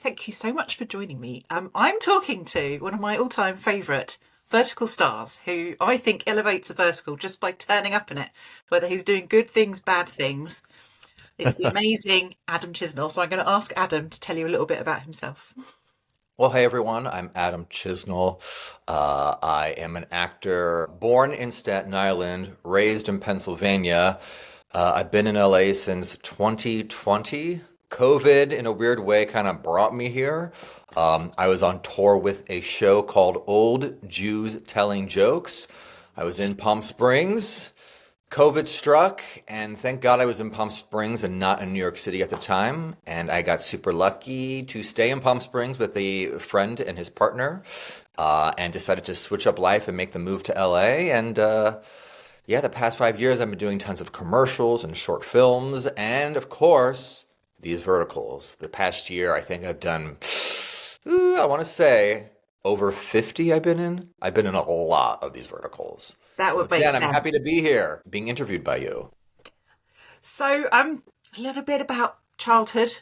thank you so much for joining me. I'm talking to one of my all-time favourite vertical stars, who I think elevates a vertical just by turning up in it, whether he's doing good things, bad things. It's the amazing Adam Chisnall. So I'm going to ask Adam to tell you a little bit about himself. Well, hey everyone, I'm Adam Chisnall. I am an actor born in Staten Island, raised in Pennsylvania. I've been in LA since 2020. COVID, in a weird way, kind of brought me here. I was on tour with a show called Old Jews Telling Jokes. I was in Palm Springs. COVID struck, and thank God I was in Palm Springs and not in New York City at the time. And I got super lucky to stay in Palm Springs with a friend and his partner, and decided to switch up life and make the move to LA. And yeah, the past 5 years I've been doing tons of commercials and short films, and of course, these verticals. The past year, I think I've done, I want to say, over 50 I've been in. I've been in a lot of these verticals. That So, would make Jen, I'm happy sense. to be here, being interviewed by you. So, a little bit about childhood.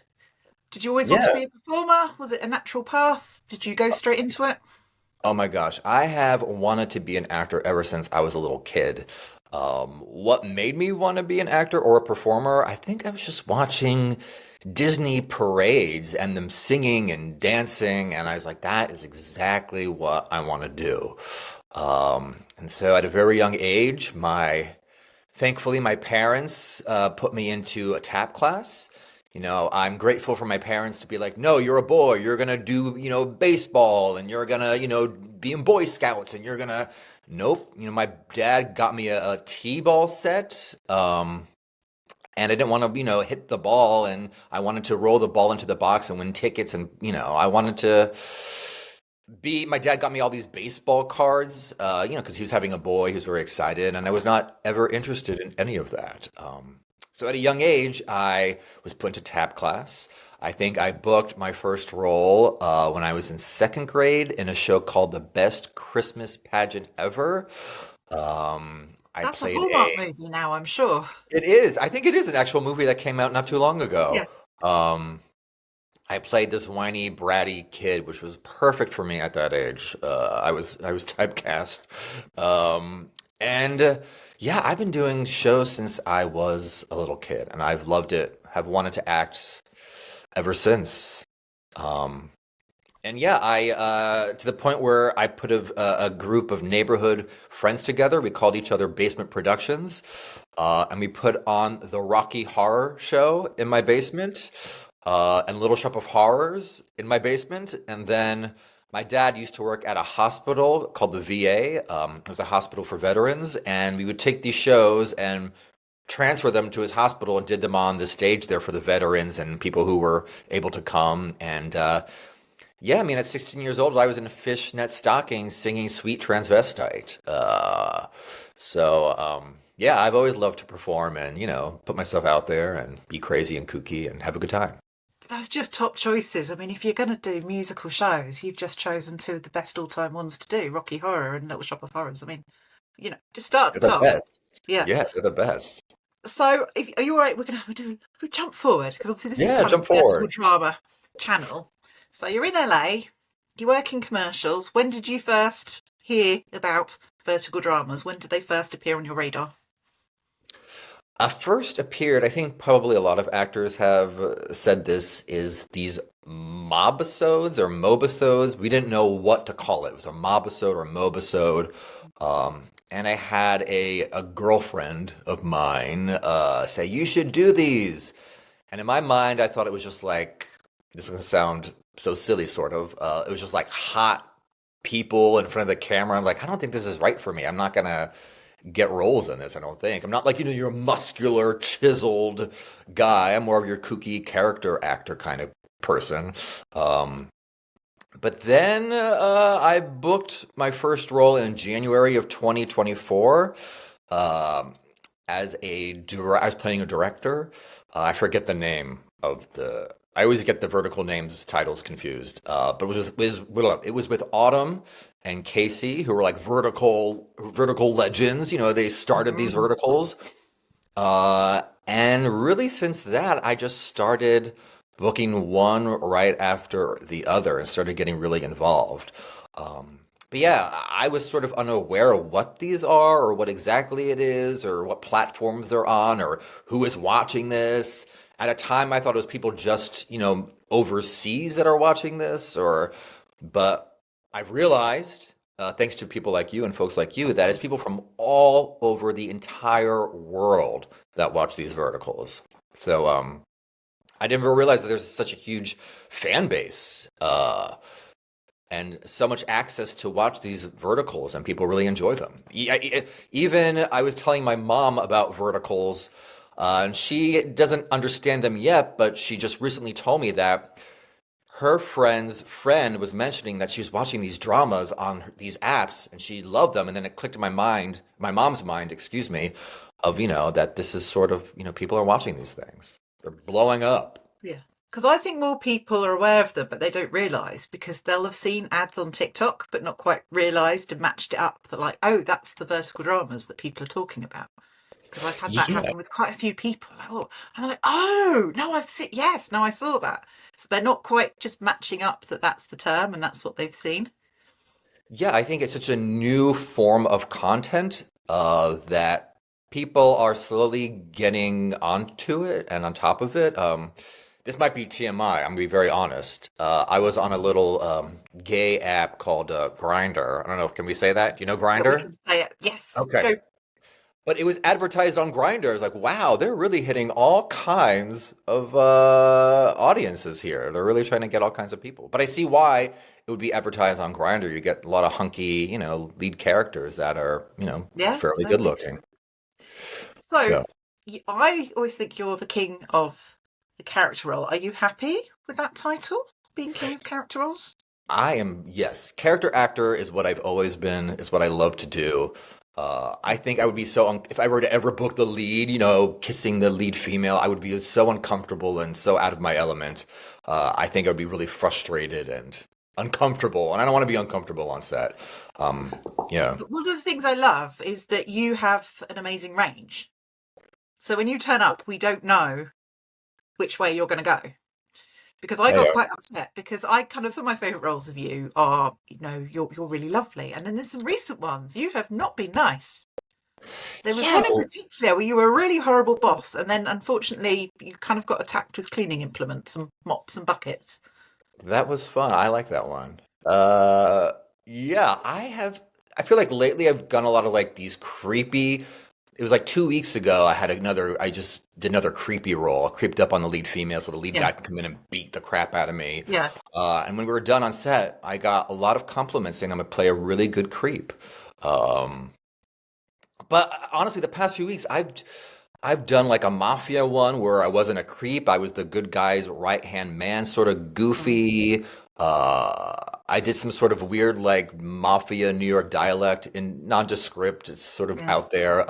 Did you always want to Yeah. be a performer? Was it a natural path? Did you go straight into it? Oh my gosh, I have wanted to be an actor ever since I was a little kid. What made me want to be an actor or a performer? I think I was just watching Disney parades and them singing and dancing, and I was like, that is exactly what I want to do. And so at a very young age, thankfully, my parents put me into a tap class. I'm grateful for my parents to be like, no, you're a boy. You're gonna do, baseball, and you're gonna, be in Boy Scouts, and you're gonna. Nope. My dad got me a T-ball set, and I didn't want to, hit the ball, and I wanted to roll the ball into the box and win tickets, and I wanted to be. My dad got me all these baseball cards, because he was having a boy. He was very excited, and I was not ever interested in any of that. So at a young age, I was put into tap class. I think I booked my first role when I was in second grade in a show called The Best Christmas Pageant Ever. I That's a played Hallmark a. movie now, I'm sure. It is. I think it is an actual movie that came out not too long Yeah. ago. Um, I played this whiny, bratty kid, which was perfect for me at that age. I was typecast, and yeah, I've been doing shows since I was a little kid, and I've loved it. Have wanted to act ever since. Um, and yeah, I to the point where I put a group of neighborhood friends together. We called each other Basement Productions, and we put on the Rocky Horror Show in my basement, and Little Shop of Horrors in my basement. And then my dad used to work at a hospital called the VA. It was a hospital for veterans, and we would take these shows and transfer them to his hospital and did them on the stage there for the veterans and people who were able to come. And yeah, I mean, at 16 years old, I was in fishnet stockings singing Sweet Transvestite. Yeah, I've always loved to perform and, put myself out there and be crazy and kooky and have a good time. That's just top choices. I mean, if you're going to do musical shows, you've just chosen two of the best all-time ones to do, Rocky Horror and Little Shop of Horrors. I mean, just start at They're the the top. best. Yeah. Yeah, they're the best. So, are you all right? We're going to have to do we jump forward because obviously this is Yeah, kind of jump a vertical forward. drama channel. So you're in LA, you work in commercials. When did you first hear about vertical dramas? When did they first appear on your radar? First appeared, I think probably a lot of actors have said this, is these mobisodes or mobisodes. We didn't know what to call it. It was a mobisode or mobisode. And I had a girlfriend of mine say, you should do these. And in my mind, I thought it was just like, this is going to sound so silly, sort of. It was just like hot people in front of the camera. I'm like, I don't think this is right for me. I'm not going to get roles in this, I don't think. I'm not like, your muscular, chiseled guy. I'm more of your kooky character actor kind of person. Um, but then I booked my first role in January of 2024 um, I was playing a director. I forget the name of the. I always get the vertical names titles confused. But it was with Autumn and Casey, who were like vertical legends. They started these Mhm. verticals. And really, since that, I just started. booking one right after the other and started getting really involved. But yeah, I was sort of unaware of what these are or what exactly it is or what platforms they're on or who is watching this. At a time, I thought it was people just, overseas that are watching this, but I've realized, thanks to people like you and folks like you, that it's people from all over the entire world that watch these verticals. So, I never realized that there's such a huge fan base, and so much access to watch these verticals, and people really enjoy them. Even I was telling my mom about verticals, and she doesn't understand them yet, but she just recently told me that her friend's friend was mentioning that she was watching these dramas on these apps, and she loved them. And then it clicked in my mind, my mom's mind, excuse me, of, that this is sort of, people are watching these things. They're blowing up. Yeah. Because I think more people are aware of them, but they don't realise because they'll have seen ads on TikTok, but not quite realised and matched it up. They're like, oh, that's the vertical dramas that people are talking about. Because I've had that Yeah. happen with quite a few people. Like, oh, and they're like, oh, no, I've seen, yes, no, I saw that. So they're not quite just matching up that that's the term and that's what they've seen. Yeah, I think it's such a new form of content that people are slowly getting onto it and on top of it. This might be TMI. I'm gonna be very honest. I was on a little gay app called Grinder. I don't know. Can we say that? Do you know Yeah, we Grinder? can say it. Yes, Okay. go. But it was advertised on Grindr. It's like, wow, they're really hitting all kinds of audiences here. They're really trying to get all kinds of people. But I see why it would be advertised on Grindr. You get a lot of hunky, lead characters that are, Yeah, fairly that good makes looking. sense. So So I always think you're the king of the character role. Are you happy with that title, being king of character roles? I am, yes, character actor is what I've always been, is what I love to do. I think I would be if I were to ever book the lead, kissing the lead female, I would be so uncomfortable and so out of my element. I think I would be really frustrated and uncomfortable, and I don't want to be uncomfortable on set. Um, yeah. But one of the things I love is that you have an amazing range. So when you turn up, we don't know which way you're going to go. Because I got I, quite upset because I kind of some of my favourite roles of you are, you're really lovely. And then there's some recent ones. You have not been nice. There was yeah, one in particular where you were a really horrible boss, and then unfortunately you kind of got attacked with cleaning implements and mops and buckets. that was fun. I like that one. Uh, yeah, I feel like lately I've done a lot of like these creepy. It was like 2 weeks ago. I just did another creepy role. I creeped up on the lead female so the lead Yeah. guy could come in and beat the crap out of me. Yeah. And when we were done on set, I got a lot of compliments saying I'm gonna play a really good creep. Um, but honestly, the past few weeks, I've done like a mafia one where I wasn't a creep. I was the good guy's right hand man, sort of Mm. goofy. Uh, I did some sort of weird like mafia New York dialect in nondescript. It's sort of Yeah. out there.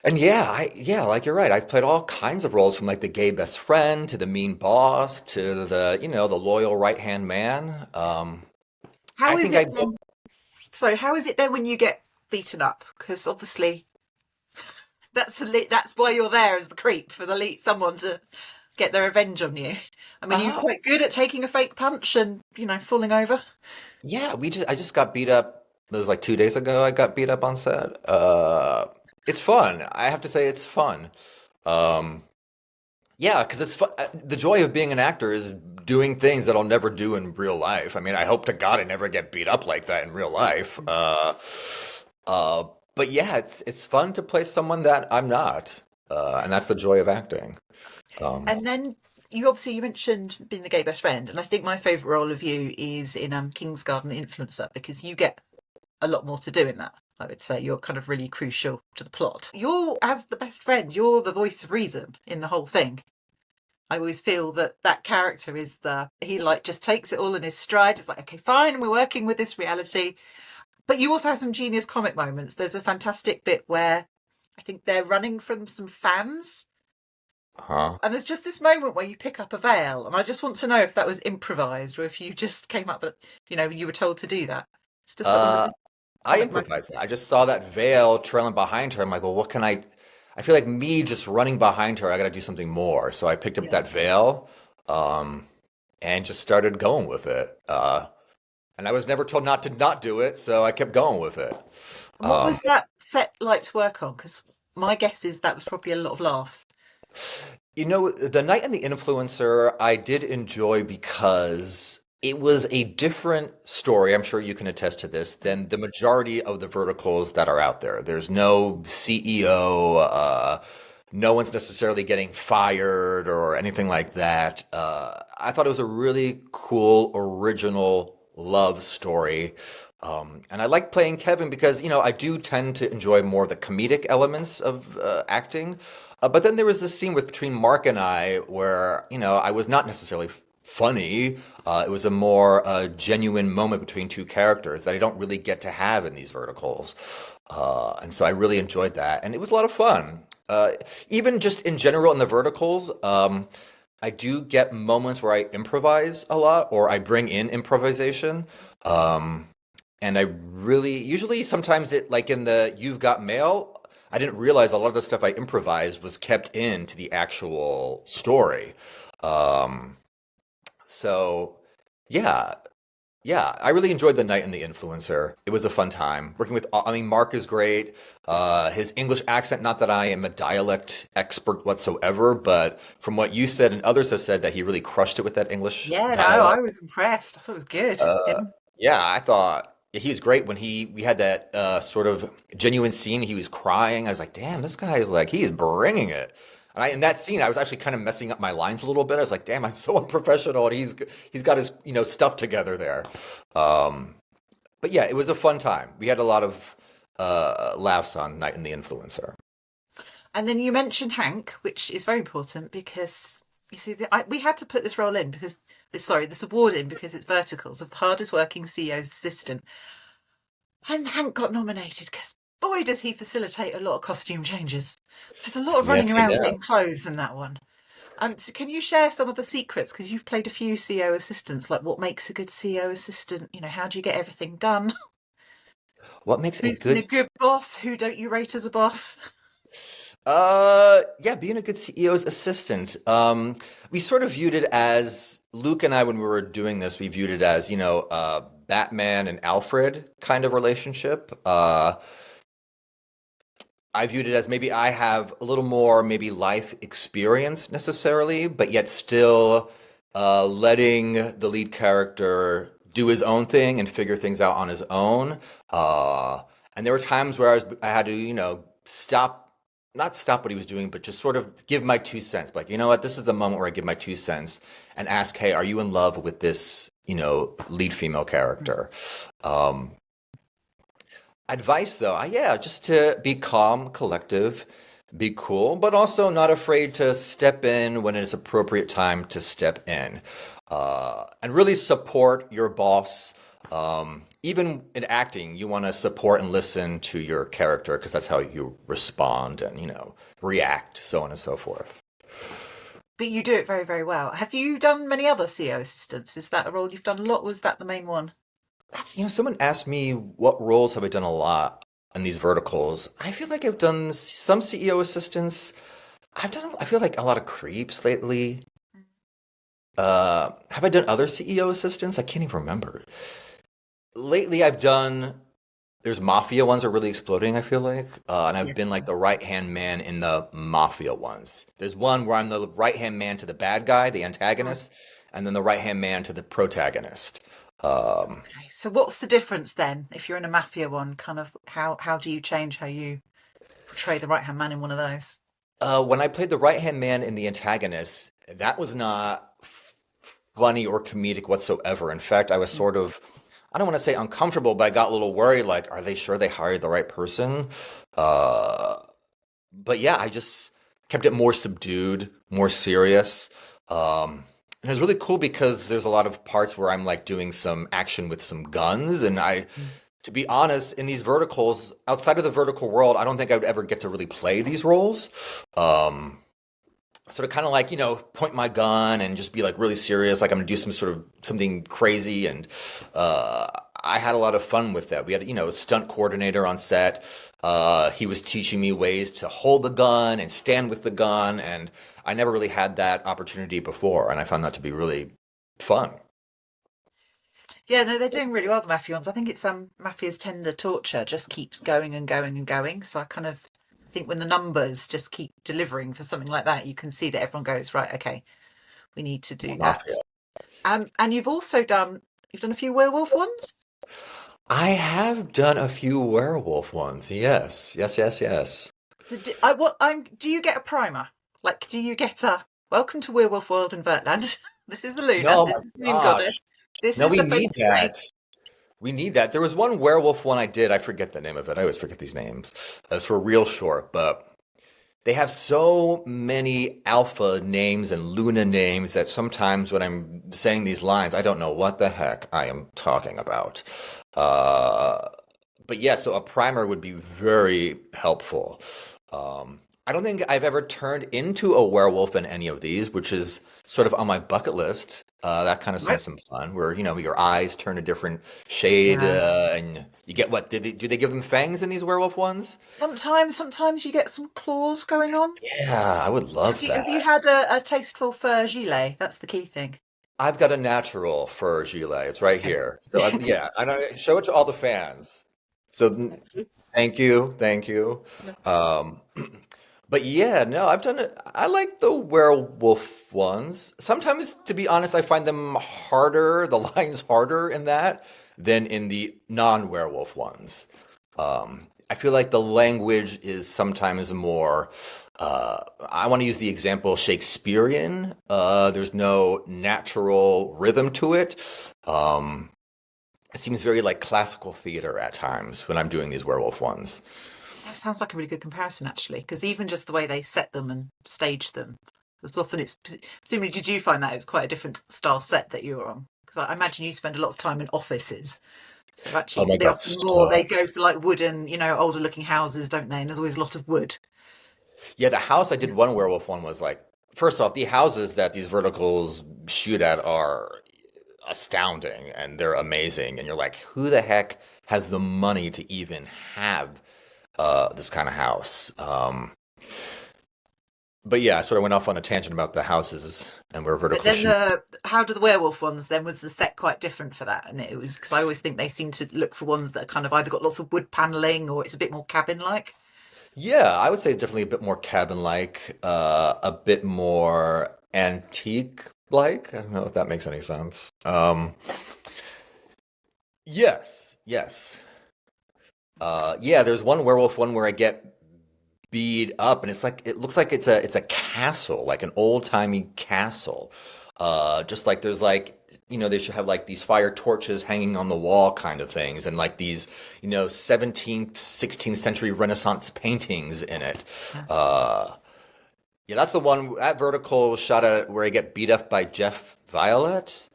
And yeah, like you're right. I've played all kinds of roles from like the gay best friend to the mean boss to the loyal right hand man. How I is think it then? So how is it then when you get beaten up? Because obviously that's why you're there as the creep for the lead someone to get their revenge on you. I mean, you're uh, quite good at taking a fake punch and falling over. yeah, I just got beat up. It was like 2 days ago. I got beat up on set. It's fun. I have to say, it's fun. Um, yeah, because it's fun. The joy of being an actor is doing things that I'll never do in real life. I mean, I hope to God I never get beat up like that in real life. Uh, but yeah, it's fun to play someone that I'm not, and that's the joy of acting. Um, And then you mentioned being the gay best friend, and I think my favourite role of you is in King's Garden Influencer because you get a lot more to do in that. I would say you're kind of really crucial to the plot. You're as the best friend, you're the voice of reason in the whole thing. I always feel that that character is he like just takes it all in his stride. It's like, okay, fine, we're working with this reality. But you also have some genius comic moments. There's a fantastic bit where I think they're running from some fans. huh? And there's just this moment where you pick up a veil. And I just want to know if that was improvised or if you just came up with, you were told to do that. It's just like one of Uh, the I comic moments. improvised that. I just saw that veil trailing behind her. I'm like, well, what can I? I feel like me just running behind her, I got to do something more. So I picked up Yeah. that veil, um, and just started going with it. And I was never told not to not do it, so I kept going with it. And what Um, was that set like to work on? Because my guess is that was probably a lot of laughs. The Knight and the Influencer, I did enjoy because it was a different story. I'm sure you can attest to this than the majority of the verticals that are out there. There's no CEO, no one's necessarily getting fired or anything like that. I thought it was a really cool, original love story. And I like playing Kevin because, I do tend to enjoy more of the comedic elements of acting. But then there was this scene between Mark and I where, I was not necessarily funny. It was a more genuine moment between two characters that I don't really get to have in these verticals. And so I really enjoyed that. And it was a lot of fun. Even just in general in the verticals, I do get moments where I improvise a lot or I bring in improvisation. Um, and I really, usually sometimes it, like in the You've Got Mail, I didn't realize a lot of the stuff I improvised was kept into the actual story. Um, so yeah, yeah, I really enjoyed The Knight and the Influencer. It was a fun time working with, I mean, Mark is great. His English accent, not that I am a dialect expert whatsoever, but from what you said and others have said that he really crushed it with that English Yeah, no, I dialect. was impressed. I thought it was good. Uh, Him. yeah, I thought he was great when we had that sort of genuine scene. He was crying. I was like, damn, this guy is like he is bringing it. And in that scene, I was actually kind of messing up my lines a little bit. I was like, damn, I'm so unprofessional, and he's got his stuff together there. Um, but yeah, it was a fun time. We had a lot of laughs on Night and the Influencer. And then you mentioned Hank, which is very important because you see, we had to put this role in because this award in because it's verticals of the hardest working CEO's assistant. And Hank got nominated because boy, does he facilitate a lot of costume changes. There's a lot of running Yes, he around did. getting clothes in that one. So can you share some of the secrets? Because you've played a few CEO assistants, like what makes a good CEO assistant? How do you get everything done? What makes a Who's been good a good boss? Who don't you rate as a boss? Yeah, being a good CEO's assistant. We sort of viewed it as Luke and I when we were doing this, we viewed it as, Batman and Alfred kind of relationship. I viewed it as maybe I have a little more maybe life experience necessarily, but yet still letting the lead character do his own thing and figure things out on his own. And there were times where I had to, stop, not stop what he was doing, but just sort of give my 2 cents. Like, you know what, this is the moment where I give my 2 cents and ask, hey, are you in love with this, lead female character? Um, Advice though, yeah, just to be calm, collective, be cool, but also not afraid to step in when it's appropriate time to step in. And really support your boss. Even in acting, you want to support and listen to your character because that's how you respond and, react, so on and so forth. But you do it very, very well. Have you done many other CEO assistants? Is that a role you've done a lot? Was that the main one? Someone asked me what roles have I done a lot in these verticals. I feel like I've done some CEO assistants. I feel like a lot of creeps lately. Have I done other CEO assistants? I can't even remember. Lately, there's Mafia ones are really exploding, I feel like. And I've Yeah. been like the right-hand man in the Mafia ones. There's one where I'm the right-hand man to the bad guy, the Mm. antagonist, and then the right-hand man to the protagonist. Um, Okay. So what's the difference then? If you're in a mafia one, kind of how do you change how you portray the right hand man in one of those? when I played the right-hand man in the antagonist, that was not funny or comedic whatsoever. In fact, I was Mm. sort of, I don't want to say uncomfortable, but I got a little worried, like, are they sure they hired the right person? Uh, but yeah, I just kept it more subdued, more serious. And it was really cool because there's a lot of parts where I'm like doing some action with some guns, and Mm. to be honest, in these verticals, outside of the vertical world, I don't think I would ever get to really play these roles. Um, sort of kind of like, point my gun and just be like really serious, like I'm gonna do some sort of something crazy. And uh, I had a lot of fun with that. We had, a stunt coordinator on set. He was teaching me ways to hold the gun and stand with the gun, and I never really had that opportunity before, and I found that to be really fun. Yeah, no, they're doing really well, the Mafia ones. I think it's Mafia's Tender Torture just keeps going and going and going. So I kind of think when the numbers just keep delivering for something like that, you can see that everyone goes, right, okay, we need to do that. Mafia. And you've done a few werewolf ones. I have done a few werewolf ones. Yes, yes, yes, yes. So do you get a primer? Like, do you get a welcome to Werewolf World in Vertland? This is the Luna. No, This my is the Moon gosh. Goddess. This No, is we the need Focus Ray. that. We need that. There was one werewolf one I did. I forget the name of it. I always forget these names. It was for real short, but they have so many alpha names and Luna names that sometimes when I'm saying these lines, I don't know what the heck I am talking about. Uh, but yeah, so a primer would be very helpful. I don't think I've ever turned into a werewolf in any of these, which is sort of on my bucket list. That kind of Right. sounds some fun, where your eyes turn a different shade, Yeah. and you get what? Do they give them fangs in these werewolf ones? Sometimes you get some claws going on. Yeah, I would Have love you that. had a tasteful fur gilet? That's the key thing. I've got a natural fur gilet. It's right Okay. here. So yeah, I know. Show it to all the fans. So thank you, thank you. Um, but yeah, no, I've done it. I like the werewolf ones. Sometimes, to be honest, I find them harder, the lines harder in that than in the non-werewolf ones. I feel like the language is sometimes more, I want to use the example Shakespearean. There's no natural rhythm to it. Um, it seems very like classical theater at times when I'm doing these werewolf ones. That sounds like a really good comparison, actually, because even just the way they set them and stage them, it's often presumably, did you find that it was quite a different style set that you were on? Because I imagine you spend a lot of time in offices. So Oh actually, my they God, often more so they go for like wooden, older looking houses, don't they? And there's always a lot of wood. yeah, the house I did one werewolf one was like, first off, the houses that these verticals shoot at are astounding and they're amazing. And you're like, who the heck has the money to even have this kind of house? But yeah, I sort of went off on a tangent about the houses and where But vertical then shoot. how do the werewolf ones then? Was the set quite different for that? And it was because I always think they seem to look for ones that are kind of either got lots of wood paneling or it's a bit more cabin like. Yeah, I would say definitely a bit more cabin-like, a bit more antique-like. I don't know if that makes any sense. Yes, yes. Yeah, there's one werewolf one where I get beat up, and it looks like it's a castle, like an old-timey castle. Just like there's like they should have like these fire torches hanging on the wall kind of things, and like these 17th, 16th century Renaissance paintings in it. Yeah. Uh, yeah, that's the one that vertical shot at where I get beat up by Jeff Violet.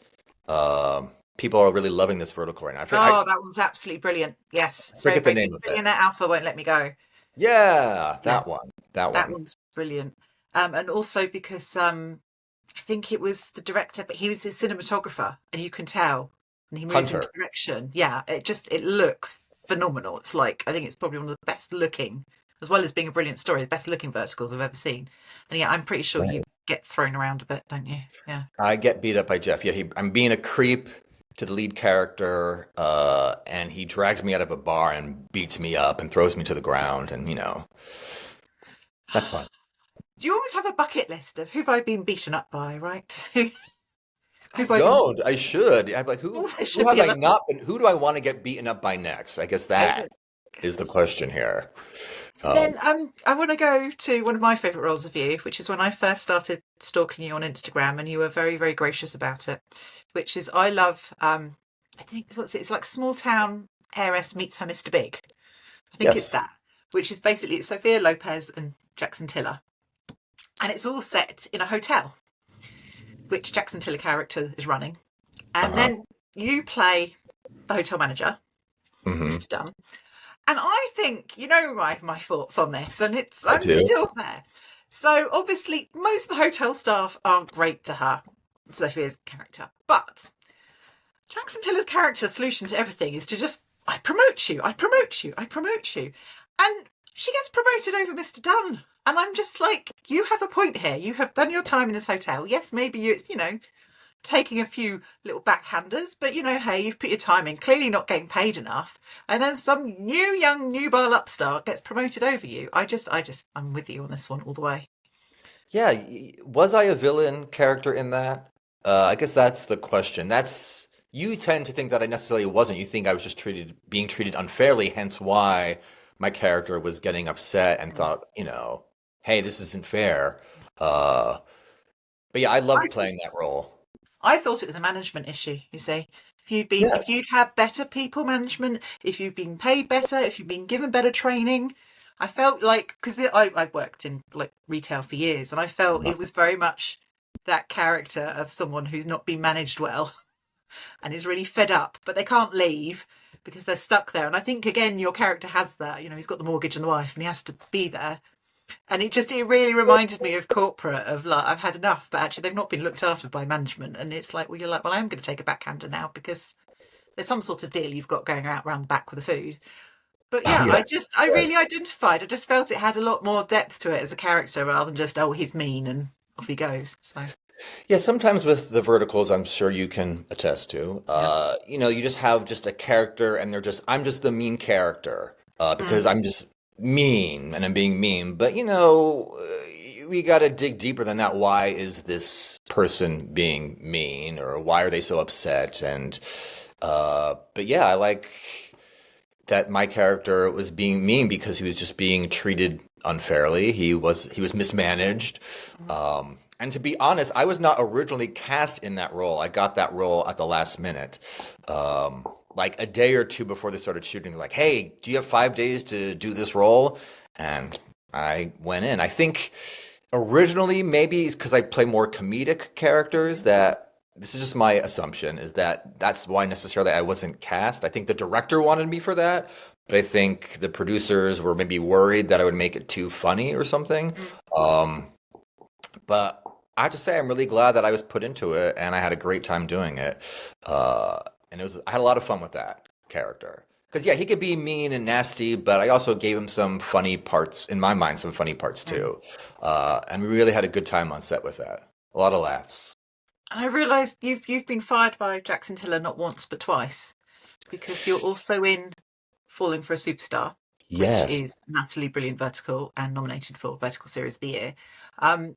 People are really loving this vertical right now. Oh, that one's absolutely brilliant. Yes, I it's very, forget the very good. name of it. Billionaire Alpha won't let me go. Yeah, Yeah, that one. That that one. one's brilliant. And also because I think it was the director, but he was his cinematographer, and you can tell. And he moves into Hunter. direction. Yeah, it looks phenomenal. It's like I think it's probably one of the best looking, as well as being a brilliant story, the best looking verticals I've ever seen. And yeah, I'm pretty sure you Right. get thrown around a bit, don't you? Yeah. I get beat up by Jeff. Yeah, I'm being a creep to the lead character, and he drags me out of a bar and beats me up and throws me to the ground, and that's fun. Do you always have a bucket list of who've I been beaten up by, right? I Who've I been? don't. I should. I'm like, who Oh, there who should have be a I lot. not been? Who do I want to get beaten up by next? I guess that is the question here. So Um, then I want to go to one of my favourite roles of you, which is when I first started stalking you on Instagram, and you were very, very gracious about it. Which is I love I think it's like Small Town Heiress meets her Mr. Big. I think it's yes. that, which is basically it's Sophia Lopez and Jackson Tiller, and it's all set in a hotel, which Jackson Tiller character is running, and Uh-huh. then you play the hotel manager, Hmm. Mr. Dunn. And I think you know my thoughts on this, and I I'm do. still there. So obviously, most of the hotel staff aren't great to her, Sophia's character, but Jackson Tiller's character's solution to everything is to just, I promote you, I promote you, I promote you. And she gets promoted over Mr. Dunn. And I'm just like, you have a point here. You have done your time in this hotel. Yes, maybe it's, taking a few little backhanders, but hey, you've put your time in, clearly not getting paid enough. And then some young nubile upstart gets promoted over you. I'm with you on this one all the way. Yeah, was I a villain character in that? I guess that's the question. That's you tend to think that I necessarily wasn't. You think I was just being treated unfairly, hence why my character was getting upset and thought, hey, this isn't fair. Uh, but yeah, I I loved thought, playing that role. I thought it was a management issue, you see. If Yes. you'd had better people management, if you'd been paid better, if you'd been given better training, I felt like, because I worked in like retail for years, and I felt it was very much that character of someone who's not been managed well and is really fed up, but they can't leave because they're stuck there. And I think again, your character has that. He's got the mortgage and the wife, and he has to be there. And it really reminded me of corporate, of like, I've had enough, but actually they've not been looked after by management. And it's like, well, you're like, well, I am going to take a backhander now because there's some sort of deal you've got going out around the back with the food. But yeah, Yes. I really Yes. identified. I just felt it had a lot more depth to it as a character rather than just, oh, he's mean and off he goes. So, Yeah, sometimes with the verticals, I'm sure you can attest to. yeah. You just have just a character, and I'm just the mean character because Mm. I'm just mean and I'm being mean. But we got to dig deeper than that. Why is this person being mean, or why are they so upset? And but yeah, I like that my character was being mean because he was just being treated unfairly. He was mismanaged. Mm. And to be honest, I was not originally cast in that role. I got that role at the last minute. Like a day or two before they started shooting, they're like, "Hey, do you have 5 days to do this role?" And I went in. I think originally maybe it's because I play more comedic characters that this is just my assumption is that that's why necessarily I wasn't cast. I think the director wanted me for that, but I think the producers were maybe worried that I would make it too funny or something. Mm. Um, but I have to say I'm really glad that I was put into it and I had a great time doing it. Uh, and I had a lot of fun with that character. Because yeah, he could be mean and nasty, but I also gave him some funny parts in my mind, some funny parts Mm. too. And we really had a good time on set with that. A lot of laughs. And I realised you've been fired by Jackson Tiller not once but twice because you're also in Falling for a Superstar, which Yes. is an absolutely brilliant vertical and nominated for Vertical Series of the Year. Um,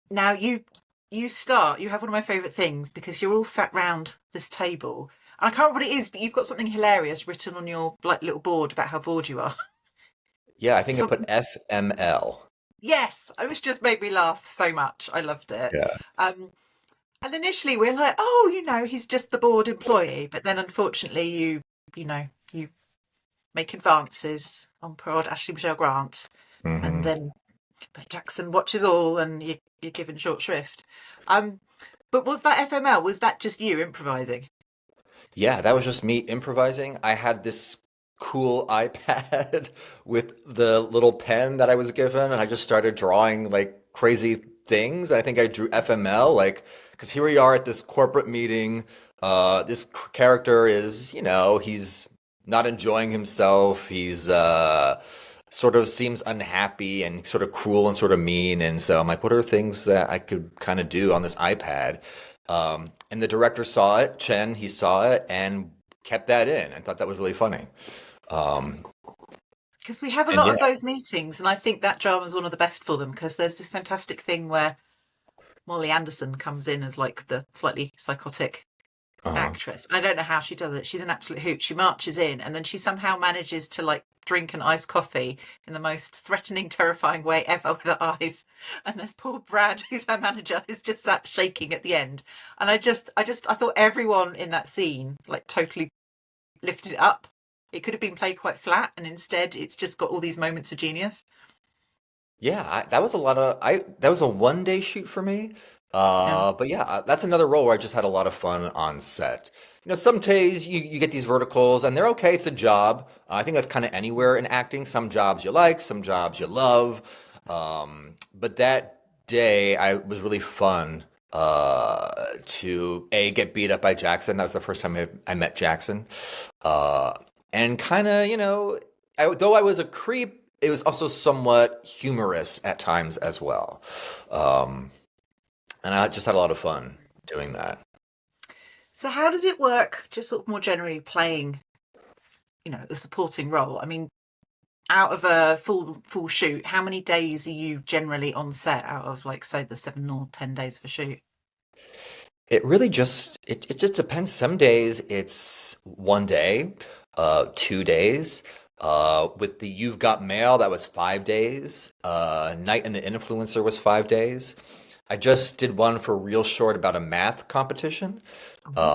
Now you have one of my favourite things because you're all sat round this table. And I can't remember what it is, but you've got something hilarious written on your like little board about how bored you are. Yeah, I think I put Something. FML. Yes, it was just made me laugh so much. I loved it. Yeah. Um, and initially we're like, oh, he's just the board employee, but then unfortunately you make advances on poor old Ashley Michelle Grant, and Hmm. then but Jackson watches all, and you're given short shrift. Um, but was that FML? Was that just you improvising? Yeah, that was just me improvising. I had this cool iPad with the little pen that I was given, and I just started drawing like crazy things. I think I drew FML, like, because here we are at this corporate meeting. This character is, he's not enjoying himself. He's sort of seems unhappy and sort of cruel and sort of mean. And so I'm like, what are things that I could kind of do on this iPad? And the director saw it, Chen, he saw it and kept that in and thought that was really funny. Um, Because we have a and lot yeah, of those meetings, and I think that drama is one of the best for them because there's this fantastic thing where Molly Anderson comes in as like the slightly psychotic uh, actress. I don't know how she does it. She's an absolute hoot. She marches in and then she somehow manages to like drink an iced coffee in the most threatening, terrifying way ever with her eyes. And there's poor Brad, who's her manager, who's just sat shaking at the end. And I thought everyone in that scene like totally lifted it up. It could have been played quite flat, and instead it's just got all these moments of genius. yeah, that was a lot of that was a 1 day shoot for me. Yeah. But yeah, that's another role where I just had a lot of fun on set. Some days you get these verticals and they're okay, it's a job. I think that's kind of anywhere in acting. Some jobs you like, some jobs you love. But that day I was really fun to get beat up by Jackson. That was the first time I met Jackson. Uh, and kind of, though I was a creep, it was also somewhat humorous at times as well. Um, and I just had a lot of fun doing that. So how does it work, just sort of more generally playing, the supporting role? I mean, out of a full shoot, how many days are you generally on set out of, like, say, the 7 or 10 days of a shoot? It just depends. Some days it's one day, 2 days. With the You've Got Mail, that was 5 days. Night and the Influencer was 5 days. I just did one for real short about a math competition. Mhm.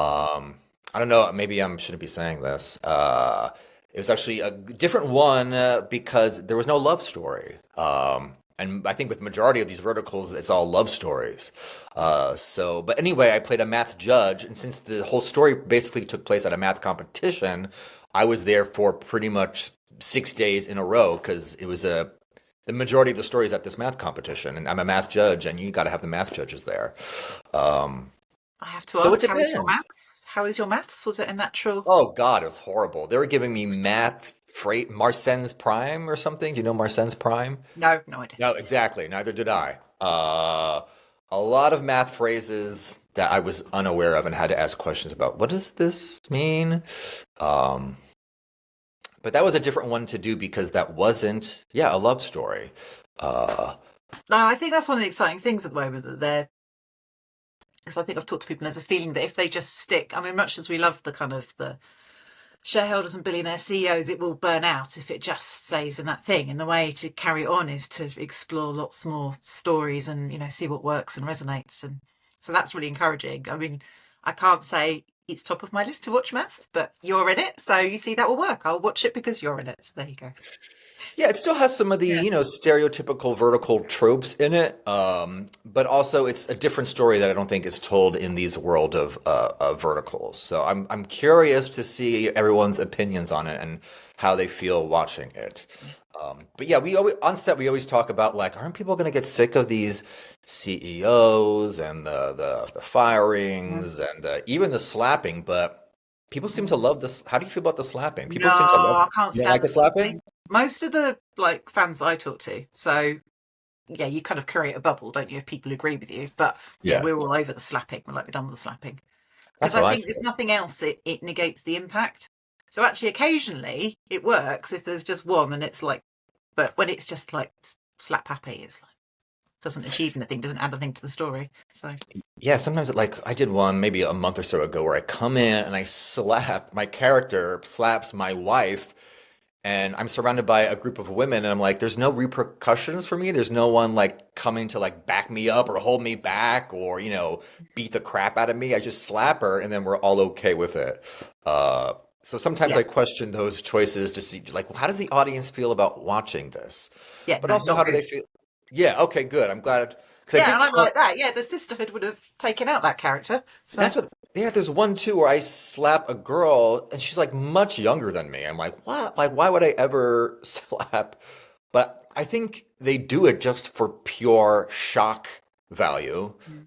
I don't know, maybe I shouldn't be saying this. It was actually a different one because there was no love story. And I think with the majority of these verticals, it's all love stories. But anyway, I played a math judge, and since the whole story basically took place at a math competition, I was there for pretty much 6 days in a row because the majority of the stories at this math competition, and I'm a math judge, and you got to have the math judges there. Um, I have to so it ask, how is your depends. maths? How is your maths? Was it a natural? Oh God, it was horrible. They were giving me math freight Marsen's Prime or something. Do you know Marsen's Prime? No, no idea. No, exactly. Neither did I. A lot of math phrases that I was unaware of and had to ask questions about. What does this mean? Um, but that was a different one to do because that wasn't, yeah, a love story. Uh, No, I think that's one of the exciting things at the moment, that they're, because I think I've talked to people, and there's a feeling that if they just stick, I mean, much as we love the kind of the shareholders and billionaire CEOs, it will burn out if it just stays in that thing. And the way to carry it on is to explore lots more stories and, see what works and resonates. And so that's really encouraging. I mean, I can't say it's top of my list to watch Maths, but you're in it. So you see, that will work. I'll watch it because you're in it. So there you go. Yeah, it still has some of the, Yeah. stereotypical vertical tropes in it, but also it's a different story that I don't think is told in these world of verticals. So I'm curious to see everyone's opinions on it and how they feel watching it. But yeah, we always on set we always talk about like, aren't people going to get sick of these CEOs and the Mhm. firings and even the slapping? But people seem to love this. How do you feel about the slapping? No, People seem to love I it. can't You don't stand like the the slapping? slapping. Most of the, like, fans that I talk to, so yeah, you kind of create a bubble, don't you, if people agree with you? But yeah, Yeah. we're all over the slapping. We're like, we're done with the slapping. Because That's I how I think if feel. nothing else, it negates the impact. So actually, occasionally it works if there's just one, and it's like, but when it's just like slap happy, it's like doesn't achieve anything, doesn't add anything to the story. So Yeah, sometimes like I did one maybe a month or so ago where I come in and my character slaps my wife and I'm surrounded by a group of women and I'm like, there's no repercussions for me. There's no one like coming to like back me up or hold me back or, beat the crap out of me. I just slap her and then we're all okay with it. So sometimes yeah, I question those choices to see like, well, how does the audience feel about watching this? yeah, But no, also not how do good. they feel? Yeah, okay, good. I'm glad because I Yeah, did and I'm tell like that. Yeah, the sisterhood would have taken out that character. So That's what, yeah, there's one too where I slap a girl and she's like much younger than me. I'm like, what? Like, why would I ever slap? But I think they do it just for pure shock value, mm,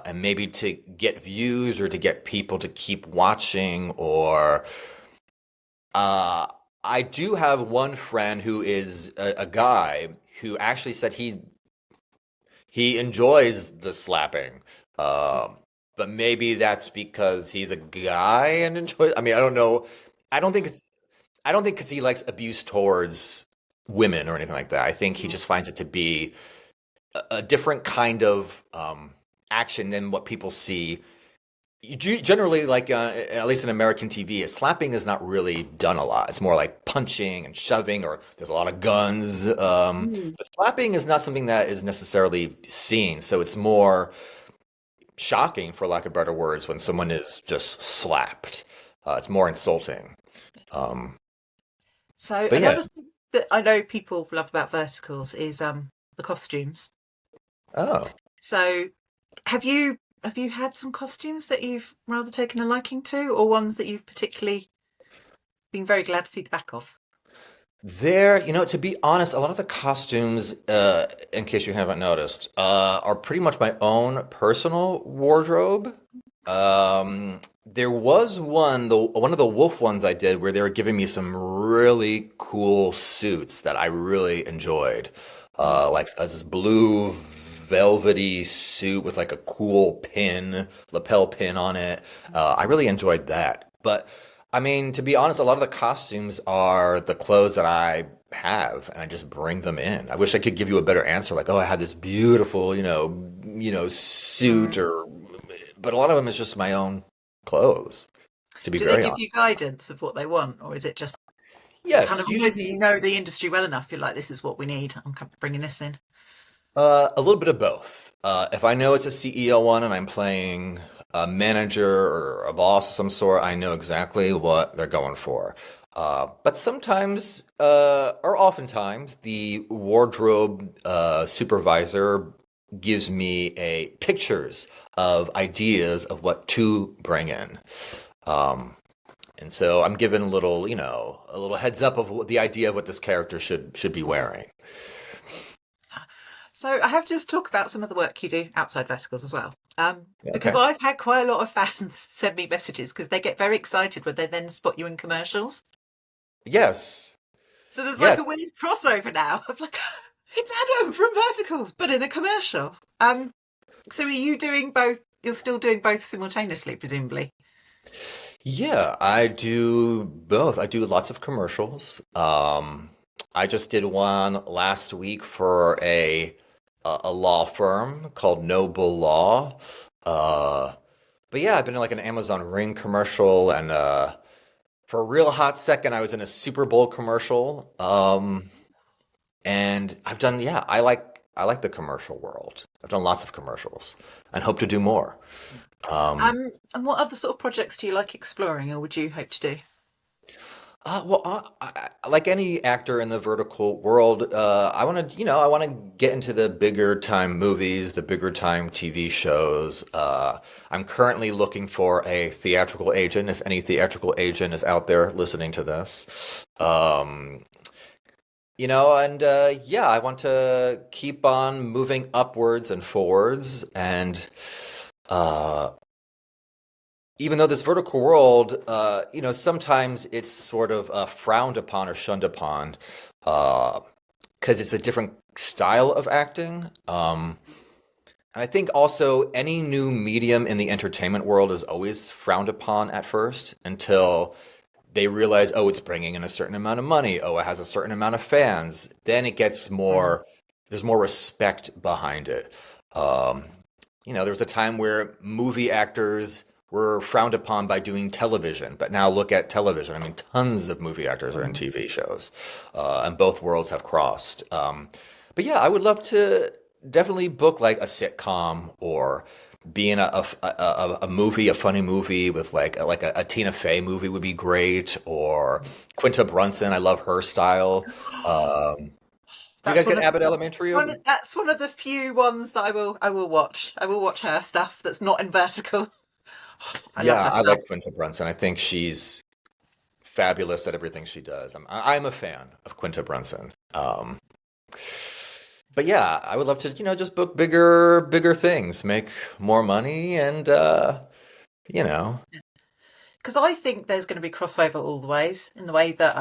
and maybe to get views or to get people to keep watching or, uh, I do have one friend who is a guy who actually said he enjoys the slapping. Um, but maybe that's because he's a guy and enjoys. I mean, I don't know. I don't think I don't think because he likes abuse towards women or anything like that. I think he mm, just finds it to be a different kind of action than what people see. Generally, like at least in American TV, slapping is not really done a lot. It's more like punching and shoving, or there's a lot of guns. mm. But slapping is not something that is necessarily seen, so it's more shocking, for lack of better words, when someone is just slapped. It's more insulting. Um, So but yeah. another thing that I know people love about verticals is the costumes. Oh. So have you had some costumes that you've rather taken a liking to, or ones that you've particularly been very glad to see the back of? To be honest, a lot of the costumes, in case you haven't noticed, are pretty much my own personal wardrobe. There was one of the wolf ones I did where they were giving me some really cool suits that I really enjoyed. Like this blue velvety suit with like a cool lapel pin on it. I really enjoyed that. But I mean, to be honest, a lot of the costumes are the clothes that I have, and I just bring them in. I wish I could give you a better answer, like, oh, I had this beautiful, suit, Mm. or, but a lot of them is just my own clothes, to be Do they very give honest. you guidance of what they want, or is it just kind Yes, of almost you usually know the industry well enough? You're like, this is what we need. I'm bringing this in. a little bit of both. If I know it's a CEO one and I'm playing a manager or a boss of some sort, I know exactly what they're going for. But sometimes, or oftentimes, the wardrobe supervisor gives me a pictures of ideas of what to bring in. Um, and so I'm given a little heads up of the idea of what this character should be wearing. So I have to just talk about some of the work you do outside verticals as well. Because Okay. I've had quite a lot of fans send me messages because they get very excited when they then spot you in commercials. Yes. So there's like a Yes. weird crossover now of like, it's Adam from Verticals, but in a commercial. So are you doing both? You're still doing both simultaneously, presumably. Yeah, I do both. I do lots of commercials. I just did one last week for a law firm called Noble Law. Uh, but yeah, I've been in like an Amazon Ring commercial, and for a real hot second, I was in a Super Bowl commercial. And yeah, I like the commercial world. I've done lots of commercials and hope to do more. Um, And what other sort of projects do you like exploring, or would you hope to do? like any actor in the vertical world, I want to get into the bigger time movies, the bigger time TV shows. I'm currently looking for a theatrical agent. If any theatrical agent is out there listening to this, and yeah, I want to keep on moving upwards and forwards, and uh, even though this vertical world, sometimes it's sort of frowned upon or shunned upon, because it's a different style of acting. And I think also any new medium in the entertainment world is always frowned upon at first until they realize, oh, it's bringing in a certain amount of money. Oh, it has a certain amount of fans. Then it gets Mm. there's more respect behind it. Um, there was a time where movie actors were frowned upon by doing television, but now look at television. I mean, tons of movie actors are in Mm. TV shows, and both worlds have crossed. But yeah, I would love to definitely book like a sitcom or be in a movie, a funny movie with like a Tina Fey movie would be great, or Quinta Brunson. I love her style. Do you That's guys one get of Abbott Elementary? that's one of the few ones that I will watch. I will watch her stuff that's not in vertical. I love Yeah, her I stuff. like Quinta Brunson. I think she's fabulous at everything she does. I'm a fan of Quinta Brunson. But yeah, I would love to, just book bigger things, make more money, and you know, Because I think there's going to be crossover all the ways in the way that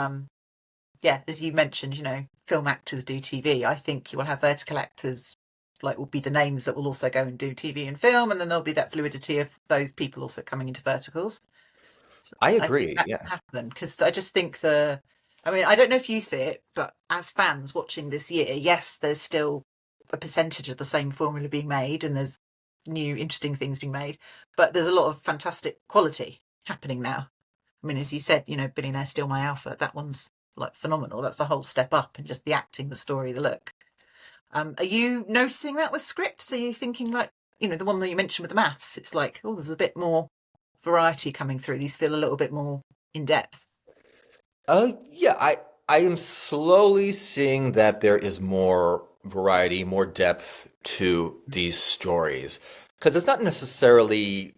yeah, as you mentioned, film actors do TV. I think you will have vertical actors, like, will be the names that will also go and do TV and film, and then there'll be that fluidity of those people also coming into verticals. So I I think agree. that Yeah. can happen because I just think I mean, I don't know if you see it, but as fans watching this year, yes, there's still a percentage of the same formula being made, and there's new interesting things being made, but there's a lot of fantastic quality happening now. I mean, as you said, Billionaire Still My Alpha, that one's like phenomenal. That's a whole step up in just the acting, the story, the look. Are you noticing that with scripts? Are you thinking like, the one that you mentioned with the maths? It's like, oh, there's a bit more variety coming through. These feel a little bit more in depth. Yeah, I am slowly seeing that there is more variety, more depth to these stories. Because it's not necessarily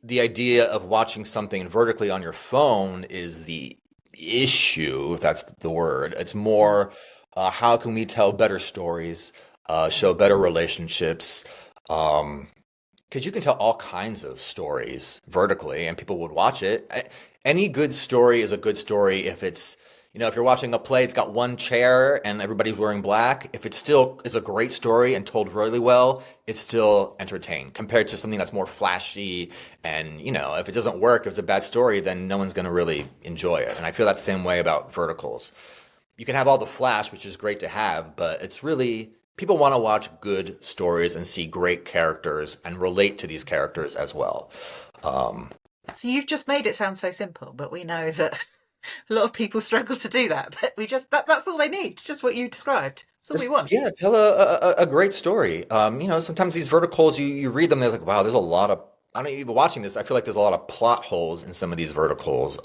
the idea of watching something vertically on your phone is the issue, if that's the word. It's more how can we tell better stories, show better relationships, um, because you can tell all kinds of stories vertically and people would watch it. Any good story is a good story if it's, if you're watching a play, it's got one chair and everybody's wearing black. If it still is a great story and told really well, it's still entertained compared to something that's more flashy. And, if it doesn't work, if it's a bad story, then no one's going to really enjoy it. And I feel that same way about verticals. You can have all the flash, which is great to have, but it's really people want to watch good stories and see great characters and relate to these characters as well. Um, So you've just made it sound so simple, but we know that a lot of people struggle to do that. But we just that's all they need, just what you described. That's all we just want. yeah, tell a great story. Sometimes these verticals you read them, they're like, wow, there's a lot of I don't even watching this. I feel like there's a lot of plot holes in some of these verticals.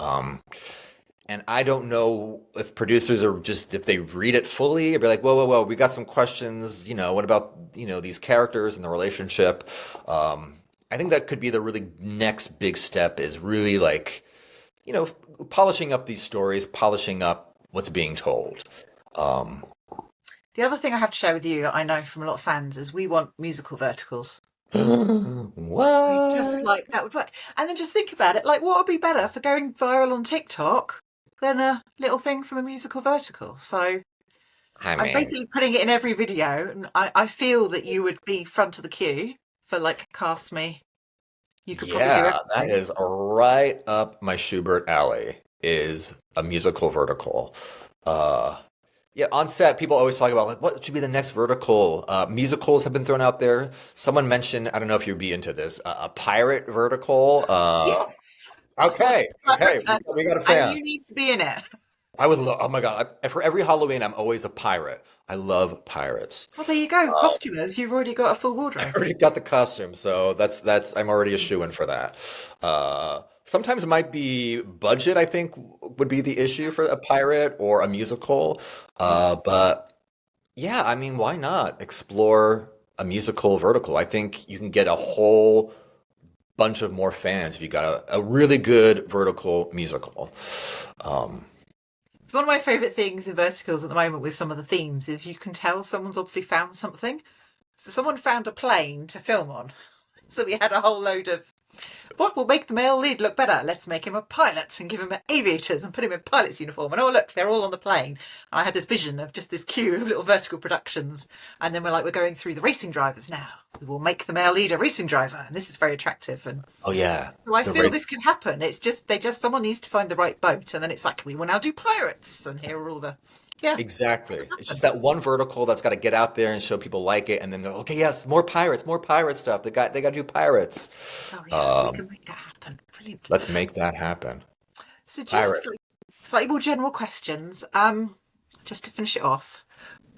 And I don't know if producers are just if they read it fully, they'd be like, whoa, whoa, whoa, we got some questions. What about these characters and the relationship? I think that could be the really next big step is really like you know polishing up these stories, polishing up what's being told. Um, The other thing I have to share with you that I know from a lot of fans is we want musical verticals. I just what? like that would work. And then just think about it, like what would be better for going viral on TikTok than a little thing from a musical vertical? So I I'm mean, basically putting it in every video, and I feel that you would be front of the queue for like cast me. You could probably do yeah, that everything. is right up my Schubert alley. Is a musical vertical. Uh, Yeah, on set, people always talk about like what should be the next vertical. Musicals have been thrown out there. Someone mentioned, I don't know if you'd be into this, a pirate vertical. Yes, I want Okay, to be okay, pirate, we got a and fan. you need to be in it. I would love. Oh my God! For every Halloween, I'm always a pirate. I love pirates. Well, there you go, costumers. You've already got a full I wardrobe. already got the costume, so that's I'm already a shoo-in for that. Sometimes it might be budget, I think would be the issue for a pirate or a musical. Yeah. But yeah, I mean, why not explore a musical vertical? I think you can get a whole bunch of more fans if you got a really good vertical musical. Um, It's one of my favourite things in verticals at the moment with some of the themes is you can tell someone's obviously found something. So someone found a plane to film on. So we had a whole load of what will make the male lead look better? Let's make him a pilot and give him aviators and put him in pilot's uniform. And oh, look, they're all on the plane. And I had this vision of just this queue of little vertical productions. And then we're going through the racing drivers now. We will make the male lead a racing driver. And this is very attractive. And oh yeah, so I the feel race. this can happen. It's just, someone needs to find the right boat. And then it's like, we will now do pirates. And here are all the, yeah, Exactly. It's just that one vertical that's got to get out there and show people like it, and then they're okay. Yes, more pirate stuff. They got to do pirates. oh yeah, we Um, can make that happen. Brilliant. let's make that happen. So just Pirates. slightly more general questions, just to finish it off.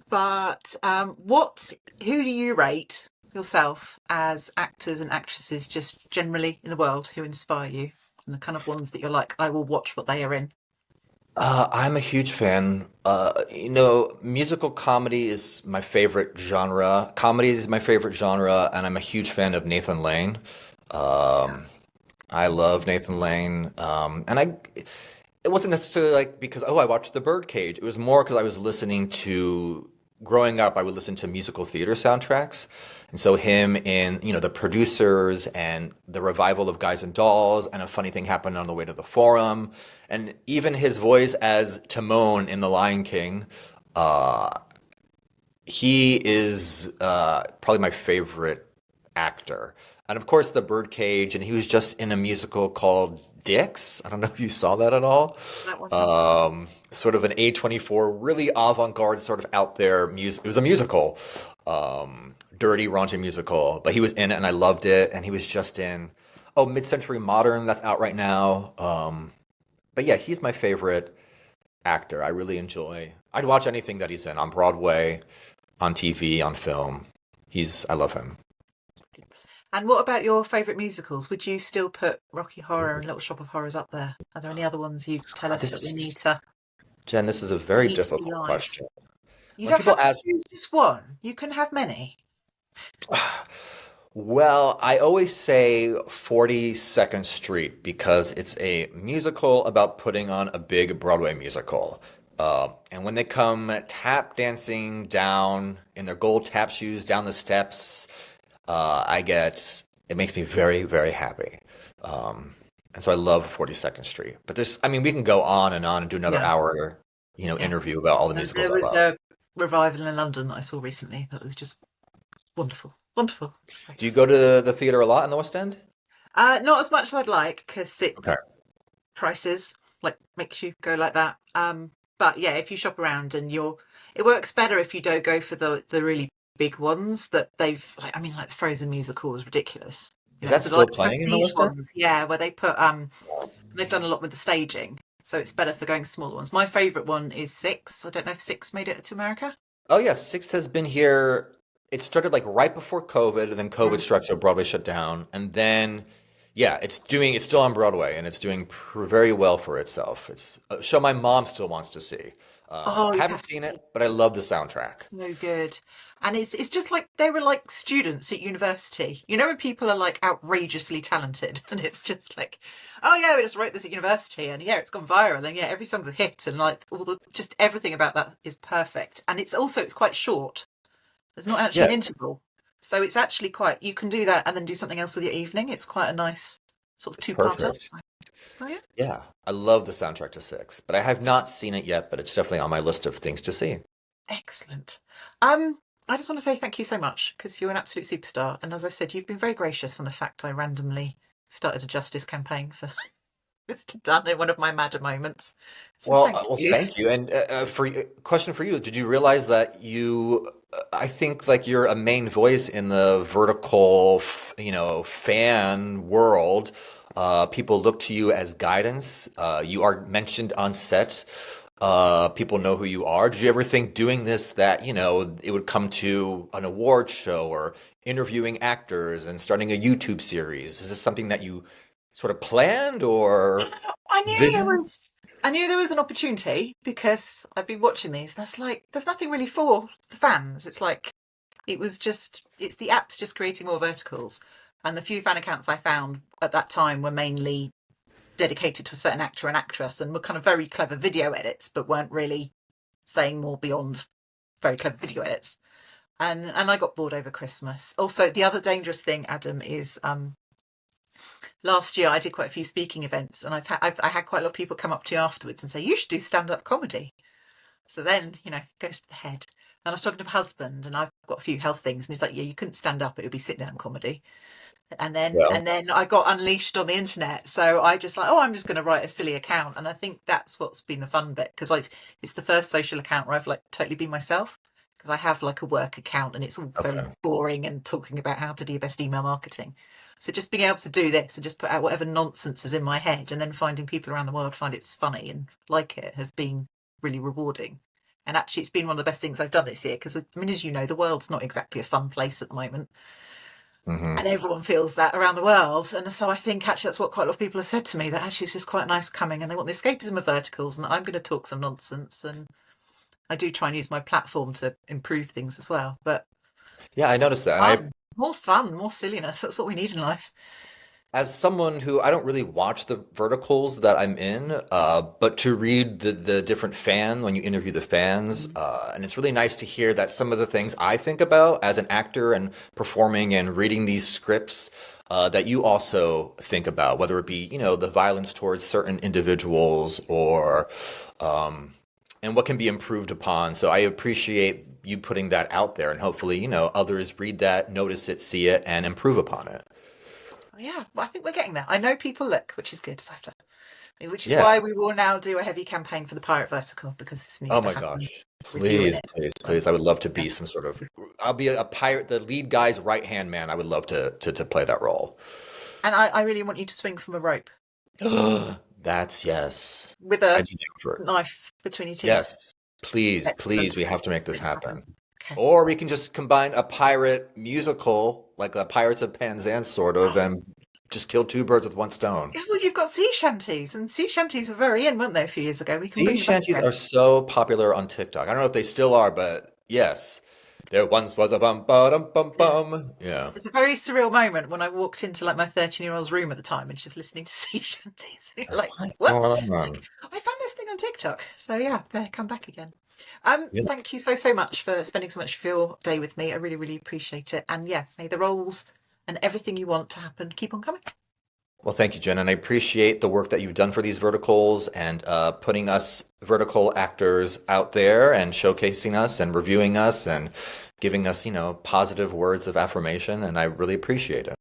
But who do you rate yourself as actors and actresses, just generally in the world, who inspire you, and the kind of ones that you're like, I will watch what they are in. I'm a huge fan. Musical comedy is my favorite genre. Comedy is my favorite genre, and I'm a huge fan of Nathan Lane. Um, I love Nathan Lane. It wasn't necessarily like because, oh, I watched The Birdcage. It was more because I was listening to, growing up, I would listen to musical theater soundtracks. And so him in, the producers and the revival of Guys and Dolls and A Funny Thing Happened on the Way to the Forum. And even his voice as Timon in The Lion King. Uh, he is probably my favorite actor. And of course, The Birdcage, and he was just in a musical called Dix. I don't know if you saw that at all. That one. Sort of an A24, really avant-garde, sort of out there music. It was a musical, dirty, raunchy musical, but he was in it and I loved it. And he was just in, Mid-Century Modern, that's out right now. But yeah, he's my favorite actor. I really enjoy. I'd watch anything that he's in on Broadway, on TV, on film. I love him. And what about your favourite musicals? Would you still put Rocky Horror and Little Shop of Horrors up there? Are there any other ones you tell us that This is, Jen, This is a we very need to see difficult live? question. You When don't people have to ask, choose just one. You can have many. Well, I always say 42nd Street because it's a musical about putting on a big Broadway musical. And when they come tap dancing down in their gold tap shoes down the steps, it makes me very, very happy. Um, and so I love 42nd Street. But I mean, we can go on and do another Yeah, hour, yeah. interview about all the And musicals there I was love. a revival in London that I saw recently that was just wonderful, wonderful. So, Do you go to the theater a lot in the West End? not as much as I'd like because Okay. it's prices like makes you go like that. But yeah, if you shop around and it works better if you don't go for the really big ones that they've like. I mean, like the Frozen musical was ridiculous. Is that So the like still playing in the prestige West End? ones, yeah, where they put they've done a lot with the staging, so it's better for going smaller ones. My favourite one is Six. I don't know if Six made it to America. Oh yeah, Six has been here. It started like right before COVID, and then COVID Mm. struck, so Broadway shut down. And then, yeah, it's still on Broadway, and it's doing very well for itself. It's a show my mom still wants to see. Oh, I you haven't have seen to. it, but I love the soundtrack. So good. And it's just like they were like students at university. You know when people are like outrageously talented and it's just like, oh yeah, we just wrote this at university and yeah, it's gone viral and yeah, every song's a hit and like all the just everything about that is perfect. And it's quite short. There's not actually an Yes, interval. So it's actually quite you can do that and then do something else with your evening. It's quite a nice sort of it's two-parter. perfect. So yeah. Yeah, I love the soundtrack to Six, but I have not seen it yet, but it's definitely on my list of things to see. Excellent. I just want to say thank you so much because you're an absolute superstar. And as I said, you've been very gracious from the fact I randomly started a justice campaign for Mr. Dunn in one of my madder moments. So thank Well, you. thank you. And question for you: did you realize that I think like you're a main voice in the vertical, fan world. People look to you as guidance. You are mentioned on set. People know who you are. Did you ever think doing this that, it would come to an award show or interviewing actors and starting a YouTube series? Is this something that you sort of planned or I knew there vision? was I knew there was an opportunity because I've been watching these and it's like there's nothing really for the fans. It's like it's the app's just creating more verticals. And the few fan accounts I found at that time were mainly dedicated to a certain actor and actress and were kind of very clever video edits, but weren't really saying more beyond very clever video edits. And I got bored over Christmas. Also, the other dangerous thing, Adam, is last year I did quite a few speaking events, and I had quite a lot of people come up to you afterwards and say you should do stand up comedy. So then it goes to the head. And I was talking to my husband, and I've got a few health things, and he's like, "Yeah, you couldn't stand up; it would be sit down comedy." Well, And then I got unleashed on the internet. So I just like, oh, I'm just going to write a silly account, and I think that's what's been the fun bit because it's the first social account where I've like totally been myself because I have like a work account and it's all very okay. boring and talking about how to do your best email marketing. So just being able to do this and just put out whatever nonsense is in my head and then finding people around the world find it's funny and like it has been really rewarding. And actually, it's been one of the best things I've done this year because, I mean, as you know, the world's not exactly a fun place at the moment Hmm. and everyone feels that around the world. And so I think actually that's what quite a lot of people have said to me that actually it's just quite nice coming and they want the escapism of verticals and that I'm going to talk some nonsense. And I do try and use my platform to improve things as well. But Yeah, I noticed that. And fun, more silliness. That's what we need in life. as someone who I don't really watch the verticals that I'm in, but to read the different when you interview the fans, Mm. and it's really nice to hear that some of the things I think about as an actor and performing and reading these scripts, that you also think about, whether it be, the violence towards certain individuals or, um, and what can be improved upon. So I appreciate you putting that out there, and hopefully, others read that, notice it, see it, and improve upon it. Oh, yeah, well, I think we're getting there. I know people look, which is good. So I have to, which is Yeah. why we will now do a heavy campaign for the Pirate Vertical because this needs Oh to my happen gosh. with you in Please, it. please, So, please. I would love to yeah. be I'll be a pirate, the lead guy's right hand man. I would love to play that role. And I really want you to swing from a rope That's yes. with I a do think for it. knife between your teeth. Yes. Please, please, Excellent. we have to make this Makes it happen. happen. Okay. Or we can just combine a pirate musical, like the Pirates of Penzance, sort of, and just kill two birds with one stone. Yeah, well, you've got sea shanties, and sea shanties were very in, weren't they, a few years ago? We can Sea bring them back shanties again. are so popular on TikTok. I don't know if they still are, but yes. There once was a bum bum bum bum. Yeah. It's a very surreal moment when I walked into like my 13-year-old's room at the time and she's listening to sea shanties. And you're like, What's what? going It's on? like, I found this thing on TikTok. So yeah, there, come back again. Yeah. Thank you so much for spending so much of your day with me. I really, really appreciate it. And yeah, may the roles and everything you want to happen keep on coming. Well, thank you, Jen, and I appreciate the work that you've done for these verticals and putting us vertical actors out there and showcasing us and reviewing us and giving us, positive words of affirmation, and I really appreciate it.